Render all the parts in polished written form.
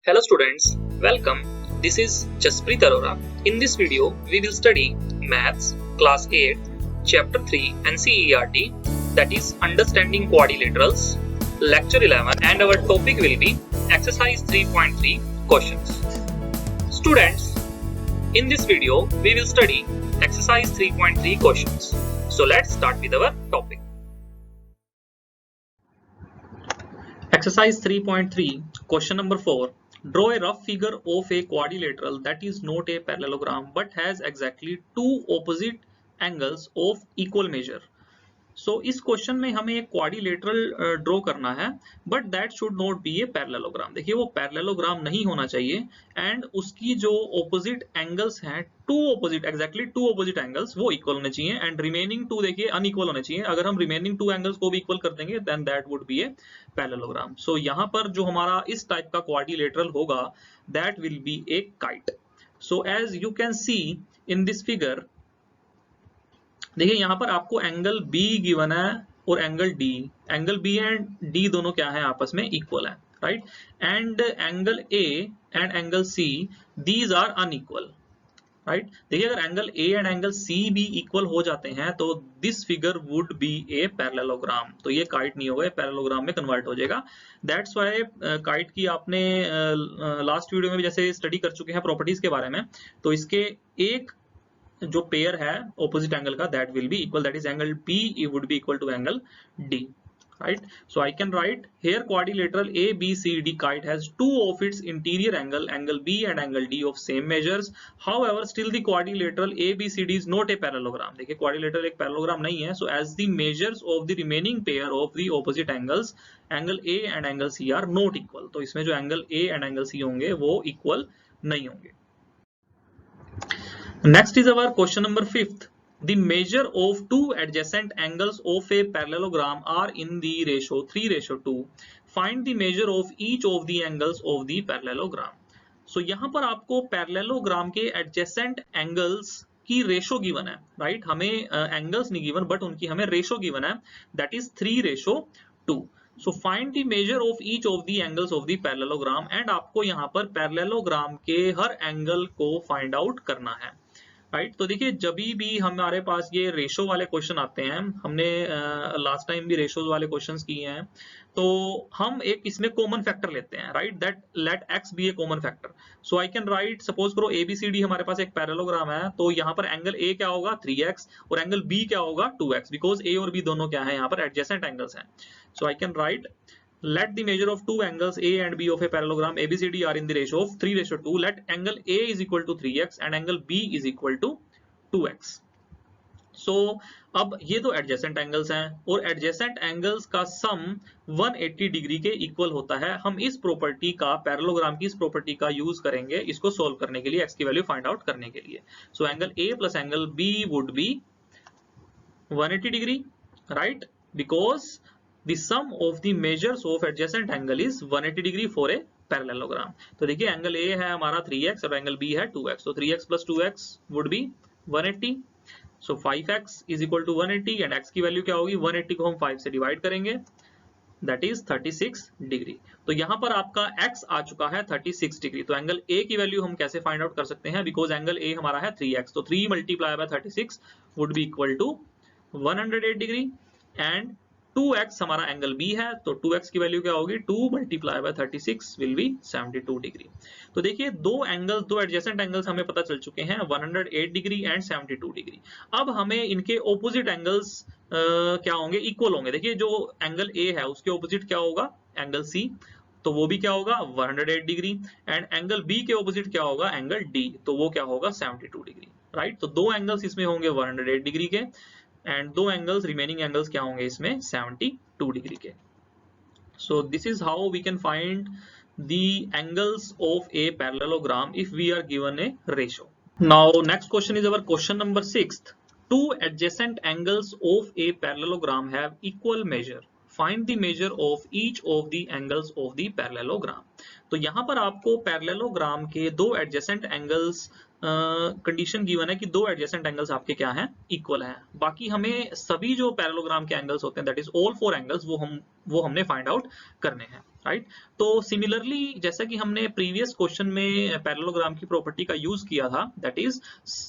Hello students, welcome. This is Jaspreet Arora. In this video, we will study Maths, Class 8, Chapter 3 NCERT, that is Understanding Quadrilaterals, Lecture 11, and our topic will be Exercise 3.3 Questions. Students, in this video, we will study Exercise 3.3 Questions. So let's start with our topic. Exercise 3.3, question number 4. Draw a rough figure of a quadrilateral that is not a parallelogram but has exactly two opposite angles of equal measure. So इस question में हमें एक quadrilateral draw करना है but that should not be a parallelogram. देखिए वो parallelogram नहीं होना चाहिए एंड उसकी जो ऑपोजिट एंगल्स हैं एग्जैक्टली टू ऑपोजिट एंगल्स वो इक्वल होने चाहिए एंड रिमेनिंग टू देखिए अनइक्वल होने चाहिए. अगर हम रिमेनिंग टू एंगल्स को भी इक्वल कर देंगे then that would be a parallelogram. So यहाँ पर जो हमारा इस टाइप का क्वाड्रिलेटरल होगा that will be a kite. So as you can see in this figure, देखिए यहाँ पर आपको एंगल B गिवन है और angle D. Angle B and D दोनों क्या है आपस में इक्वल है, right. And angle A and angle C these are unequal, right. देखिए अगर angle A and angle C भी इक्वल हो जाते हैं तो this figure would be a parallelogram. तो ये काइट नहीं होगा, पैरेललोग्राम में कन्वर्ट हो जाएगा. दैट्स व्हाई काइट की आपने लास्ट वीडियो में भी जैसे स्टडी कर चुके हैं प्रॉपर्टीज के बारे में. तो इसके एक जो पेयर है ऑपोजिट एंगल का that will be equal, that is angle B would be equal to angle D, right. So I can write here quadrilateral ABCD kite has two of its interior angle B and angle D of same measures. However, still the quadrilateral ABCD is not a parallelogram. देखिए quadrilateral एक parallelogram नहीं है. So as the measures of the remaining pair of the opposite angles, angle A and angle C are not equal. तो इसमें जो angle A and angle C होंगे वो equal नहीं होंगे. Next is our question number 5th. The measure of two adjacent angles of a parallelogram are in the ratio 3:2. Find the measure of each of the angles of the parallelogram. So यहाँ पर आपको parallelogram के adjacent angles की ratio given है, right. हमें angles नहीं given but उनकी हमें रेशो गिवन है, that is 3:2. So find the measure of each of the angles of the parallelogram and आपको यहाँ पर parallelogram के हर एंगल को फाइंड आउट करना है, राइट. तो देखिए जब भी हमारे पास ये रेशो वाले क्वेश्चन आते हैं, हमने लास्ट टाइम भी रेशोज वाले क्वेश्चंस किए हैं, तो हम एक इसमें कॉमन फैक्टर लेते हैं, right. That let x be a common factor. So I can write, suppose करो ABCD हमारे पास एक पैरेललोग्राम है, तो यहाँ पर एंगल A क्या होगा 3x और एंगल B क्या होगा 2x, बिकॉज A और B दोनों क्या है यहाँ पर एडजेसेंट एंगल्स हैं. So I can write let the measure of two angles A and B of a parallelogram ABCD are in the ratio of 3:2. Let angle A is equal to 3x and angle B is equal to 2x. So अब ये तो adjacent angles हैं और adjacent angles का सम 180 degree के equal होता है. हम इस प्रॉपर्टी का, पैरेललोग्राम की इस प्रॉपर्टी का यूज करेंगे इसको सोल्व करने के लिए, x की वैल्यू फाइंड आउट करने के लिए. So angle A plus angle B would B 180 degree, right, because the sum of the measures of adjacent angle is 180 degree for a parallelogram. तो देखिए एंगल A है हमारा 3x और angle B है 2x. तो 3x plus 2x would be 180. So 5x is equal to 180 and x की value क्या होगी, 180 को हम 5 से डिवाइड करेंगे, that is 36 डिग्री. तो यहाँ पर आपका x आ चुका है 36 डिग्री. तो एंगल A की वैल्यू हम कैसे फाइंड आउट कर सकते हैं, बिकॉज एंगल A हमारा है 3x. तो 3 multiply by 36 would be equal to 108 degree and 2x हमारा एंगल B है, तो 2x की वैल्यू क्या होगी, 2 multiply by 36 will be 72 degree. तो देखिए दो एडजेसेंट एंगल्स हमें पता चल चुके हैं, 108 डिग्री एंड 72 डिग्री. अब हमें इनके ऑपोजिट एंगल्स क्या होंगे, इक्वल होंगे. देखिए जो एंगल A है उसके ऑपोजिट क्या होगा, एंगल C, तो वो भी क्या होगा 108 डिग्री एंड एंगल B के ऑपोजिट क्या होगा, एंगल D, तो वो क्या होगा 72 डिग्री, राइट. तो दो एंगल्स इसमें होंगे 108 डिग्री के एंड दो एंगल्स, रिमेनिंग एंगल्स क्या होंगे इसमें 72 डिग्री के. So this is how we can find the angles of a parallelogram if we are given a ratio. Now next question is our question number 6th. Two adjacent angles of a parallelogram have equal measure. Find the measure of each of the angles of the parallelogram. तो यहाँ पर आपको parallelogram के दो adjacent angles condition given है कि दो adjacent angles आपके क्या हैं, इक्वल हैं. बाकी हमें सभी जो पैरेललोग्राम के एंगल्स होते हैं दैट इज ऑल 4 एंगल्स वो हमने फाइंड आउट करने हैं. राइट। तो सिमिलरली जैसा कि हमने प्रीवियस क्वेश्चन में पैरेललोग्राम की प्रॉपर्टी का यूज किया था, दैट इज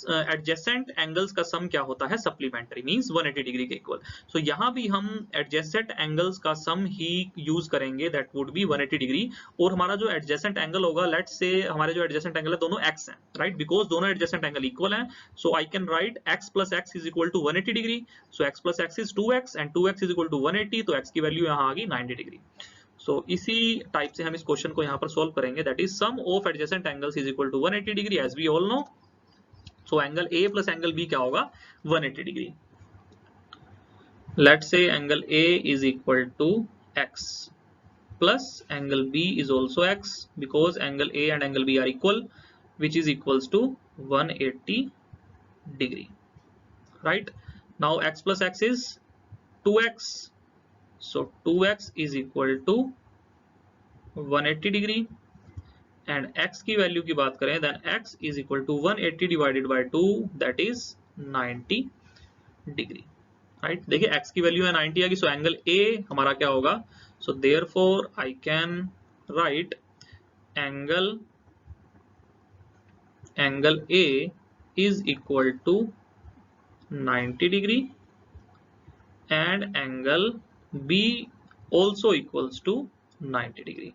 एडजेसेंट एंगल्स का सम क्या होता है, सप्लीमेंट्री मींस 180 डिग्री के इक्वल। सो यहाँ भी हम एडजेसेंट एंगल्स का सम ही यूज करेंगे, दैट वुड बी 180 डिग्री। और हमारा जो एडजेसेंट एंगल होगा, लेट्स से हमारे जो एडजेसेंट एंगल है दोनों एक्स हैं, राइट, बिकॉज दोनों एडजेसेंट एंगल इक्वल हैं। So I can write x plus x is equal to 180 degree. So x plus x is 2x and 2x is equal to 180, तो x की value यहाँ आ गई 90 degree. सो इसी type से हम इस क्वेश्चन को यहाँ पर सॉल्व करेंगे, that is sum of adjacent angles is equal to 180 degree as we all know. So angle A plus angle B क्या होगा, 180 degree. Let's say angle A is equal to x plus angle B is also x because angle A and angle B are equal, which is equals to 180 degree, right? Now x plus x is 2x, so 2x is equal to 180 degree and x की value की बात करें then x is equal to 180 divided by 2, that is 90 degree, right? देखिए x की value है 90 आ गई, so angle A हमारा क्या होगा, so therefore I can write angle A is equal to 90 degree and angle B also equals to 90 degree.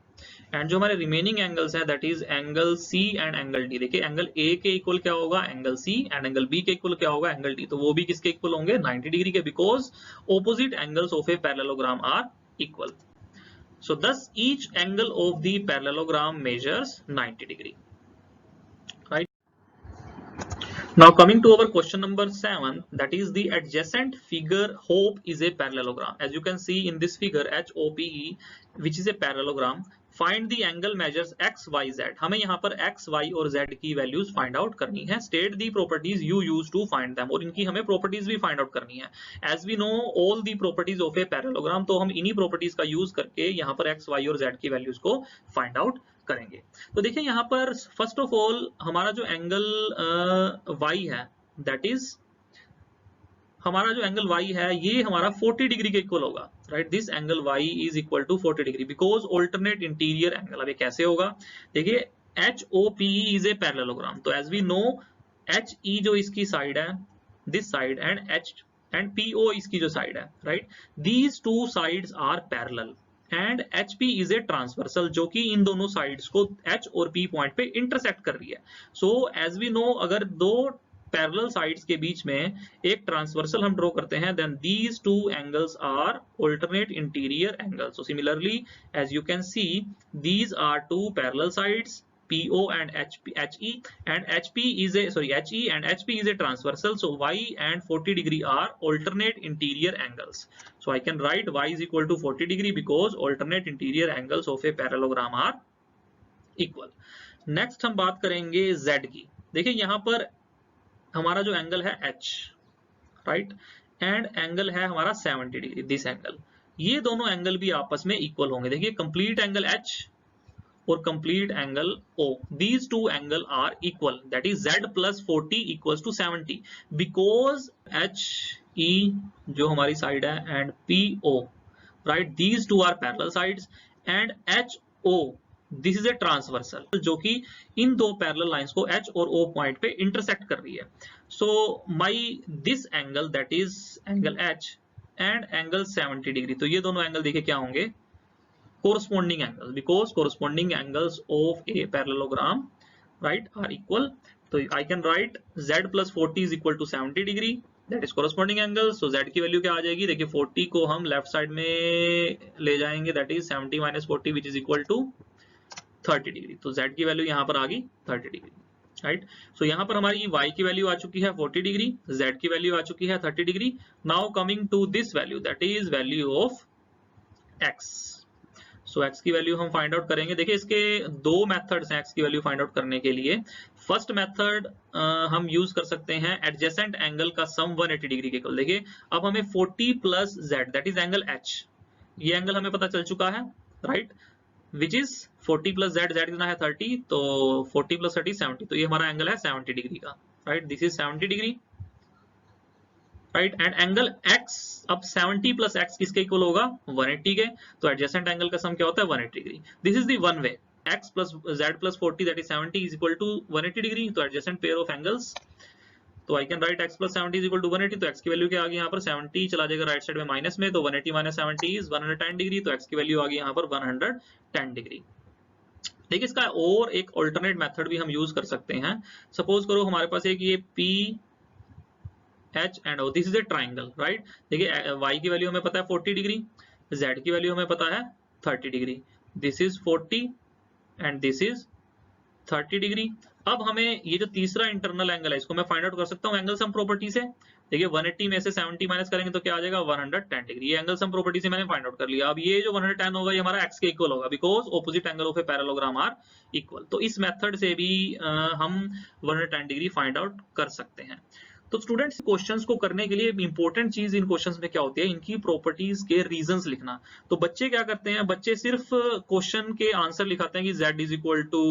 And जो हमारे remaining angles हैं that is angle C and angle D। देखिए angle A के equal क्या होगा, angle C, and angle B के equal क्या होगा, एंगल D। तो वो भी किसके इक्वल होंगे, 90 डिग्री के, because opposite angles of a parallelogram are equal. So thus each angle of the parallelogram measures 90 degree, right? Now coming to our question number 7, that is the adjacent figure HOPE is a parallelogram. As you can see in this figure HOPE, which is a parallelogram, find the angle measures x, y, z. हमें यहाँ पर x, y और z की values find out करनी है। State the properties you use to find them, और इनकी हमें प्रॉपर्टीज भी फाइंड आउट करनी है। As we know all the properties of a parallelogram, तो हम इन्हीं प्रॉपर्टीज का यूज करके यहाँ पर x, y और z की वैल्यूज को फाइंड आउट करेंगे। तो देखिए यहाँ पर फर्स्ट ऑफ ऑल हमारा जो एंगल y है, दैट इज हमारा जो एंगल y है ये हमारा 40 डिग्री के इक्वल होगा, right. This angle y is equal to 40 degree because alternate interior angle. अब ये कैसे होगा, देखिए HOPE इज ए पैरेललोग्राम, तो एज वी नो HE जो इसकी साइड है, दिस साइड, एंड PO इसकी जो साइड है, right, these two sides are parallel and HP is a transversal, जो कि इन दोनों साइड्स को H और P पॉइंट पे इंटरसेक्ट कर रही है। सो एज वी नो अगर दो पैरेलल साइड्स के बीच में एक ट्रांसवर्सल हम ड्रॉ करते हैं, then these two angles are alternate interior angles. So similarly as you can see these are two parallel sides PO and HE and HE and HP is a transversal, so Y and 40 degree are alternate interior angles. So I can write Y is equal to 40 degree because alternate interior angles of a parallelogram are equal. Next हम बात करेंगे Z की। देखिए यहाँ पर हमारा जो angle है H, राइट, एंड एंगल है हमारा 70 डिग्री, दिस एंगल। ये दोनों एंगल भी आपस में इक्वल होंगे। देखिए कंप्लीट एंगल H और complete angle O, these two angle are equal, that is Z plus 40 equals to 70 because HE जो हमारी साइड है and PO, right, these two are parallel sides and HO this is a transversal, जो कि इन दो parallel lines को H और O point पे intersect कर रही है। So my this angle that is angle H and angle 70 degree, तो ये दोनों एंगल देखिए क्या होंगे, corresponding angles, because corresponding angles of a parallelogram, right, are equal. So I can write Z plus 40 is equal to 70 degree, that is corresponding angle. So Z की value क्या आ जाएगी, देखिए 40 को हम लेफ्ट साइड में ले जाएंगे, that is 70 minus 40 which is equal to 30 degree. तो Z की वैल्यू यहाँ पर आ गई 30 डिग्री, राइट। सो यहाँ पर हमारी Y की वैल्यू आ चुकी है 40 डिग्री, Z की वैल्यू आ चुकी है 30 degree. Now coming to this value, that is value of X। So x की वैल्यू हम फाइंड आउट करेंगे। देखिए इसके दो मेथड्स हैं x की वैल्यू फाइंड आउट करने के लिए। फर्स्ट मेथड हम यूज कर सकते हैं एडजेसेंट एंगल का सम 180 डिग्री के इक्वल। देखिए अब हमें 40 plus z that is angle h, ये एंगल हमें पता चल चुका है, right, which is 40 plus z, z कितना है 30, तो 40 प्लस 30 70, तो ये हमारा एंगल है 70 डिग्री का, right, this is 70 degree right, and angle x अब 70 प्लस x किसके इक्वल होगा 180 के, तो एडजेसेंट एंगल का सम क्या होता है 180 degree. This is the one way, x plus z plus 40 that is 70 is equal to 180 degree, तो एडजेसेंट पेयर ऑफ एंगल्स, तो I can write x plus 70 is equal to 180, तो x की value क्या आ गई यहाँ पर 70 चला जाएगा राइट साइड में माइनस में, तो 180 माइनस 70 इज 110 डिग्री, तो x की वैल्यू आ गई यहाँ पर 110 डिग्री। देखिए इसका और एक अल्टरनेट मेथड भी हम यूज कर सकते हैं। सपोज करो हमारे पास एक ये P H and O, this is a triangle, right. देखिए y की वैल्यू हमें पता है 40 डिग्री, z की वैल्यू हमें पता है 30 degree, this is 40 and this is 30 degree. अब हमें ये जो तीसरा इंटरनल एंगल है इसको मैं फाइंड आउट कर सकता हूँ एंगल सम प्रॉपर्टी से। देखिए 180 में से 70 माइनस करेंगे तो क्या आ जाएगा 110 डिग्री, ये एंगल सम प्रॉपर्टी से मैंने फाइंड आउट कर लिया। अब ये जो 110 होगा ये हमारा x के इक्वल होगा, because opposite angle of a parallelogram are equal. तो इस मेथड से भी हम 110 डिग्री फाइंड आउट कर सकते हैं। तो स्टूडेंट्स क्वेश्चंस को करने के लिए इंपॉर्टेंट चीज इन क्वेश्चंस में क्या होती है, इनकी प्रॉपर्टीज के रीजंस लिखना। तो बच्चे क्या करते हैं, बच्चे सिर्फ क्वेश्चन के आंसर लिखाते हैं कि z इज इक्वल टू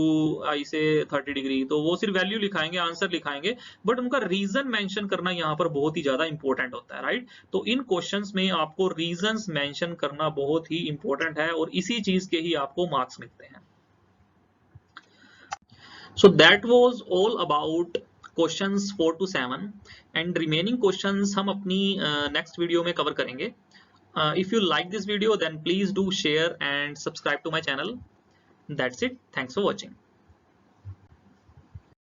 आई से 30 डिग्री, तो वो सिर्फ वैल्यू लिखाएंगे, आंसर लिखाएंगे, बट उनका रीजन मेंशन करना यहाँ पर बहुत ही ज्यादा इंपॉर्टेंट होता है, राइट। तो इन क्वेश्चंस में आपको रीजंस मेंशन करना बहुत ही इंपॉर्टेंट है और इसी चीज के ही आपको मार्क्स मिलते हैं। So that was all about questions 4 to 7 and remaining questions हम अपनी next video में cover करेंगे। If you like this video then please do share and subscribe to my channel. That's it. Thanks for watching.